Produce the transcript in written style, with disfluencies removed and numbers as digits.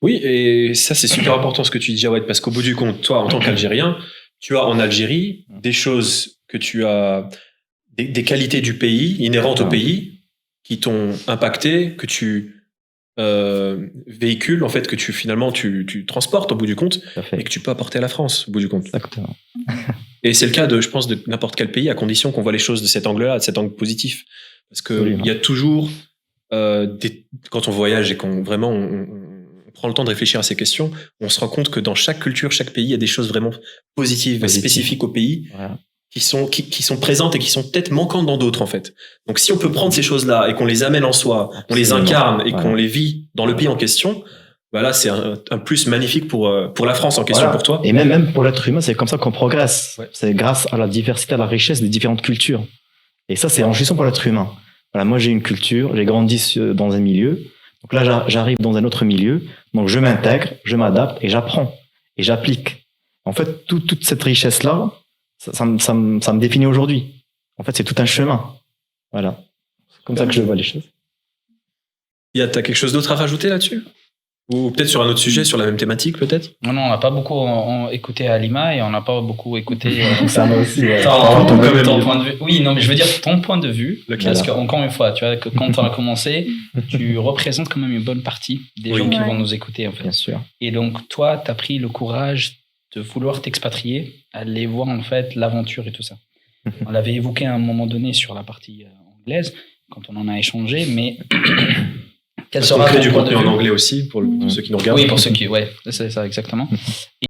Oui, et ça, c'est super important ce que tu dis, Jawed, parce qu'au bout du compte, toi, en tant qu'Algérien, tu as en Algérie des choses que tu as, des qualités du pays, inhérentes au pays, qui t'ont impacté, que tu véhicules, en fait, que tu transportes au bout du compte, et que tu peux apporter à la France au bout du compte. Exactement. Et c'est le cas je pense, de n'importe quel pays, à condition qu'on voit les choses de cet angle-là, de cet angle positif. Parce que il y a toujours, quand on voyage et qu'on vraiment on prend le temps de réfléchir à ces questions, on se rend compte que dans chaque culture, chaque pays, il y a des choses vraiment positives et spécifiques au pays, qui sont présentes et qui sont peut-être manquantes dans d'autres, en fait. Donc, si on peut prendre ces choses-là et qu'on les amène en soi, on les incarne et qu'on les vit dans le pays en question, bah là, c'est un plus magnifique pour la France en question, pour toi. Et même pour l'être humain, c'est comme ça qu'on progresse. C'est grâce à la diversité, à la richesse des différentes cultures. Et ça, c'est enrichissant pour l'être humain. Voilà, moi, j'ai une culture, j'ai grandi dans un milieu. Donc là, j'arrive dans un autre milieu. Donc, je m'intègre, je m'adapte et j'apprends et j'applique. En fait, toute cette richesse-là, ça me définit aujourd'hui. En fait, c'est tout un chemin. Voilà. C'est comme ça que je vois les choses. T'as quelque chose d'autre à rajouter là-dessus? Ou peut-être sur un autre sujet, sur la même thématique, peut-être? Non, on n'a pas beaucoup écouté Halima et on n'a pas beaucoup écouté... ça m'a aussi, ton point de vue. Oui, non, mais je veux dire ton point de vue. Parce que, encore une fois, tu vois, quand on a commencé, tu représentes quand même une bonne partie des gens qui vont nous écouter, en fait. Bien sûr. Et donc, toi, tu as pris le courage de vouloir t'expatrier, aller voir, en fait, l'aventure et tout ça. On l'avait évoqué à un moment donné sur la partie anglaise, quand on en a échangé, mais... Quel sera du contenu en anglais aussi, pour ceux qui nous regardent? Oui, pour ceux qui... Ouais, c'est ça, exactement.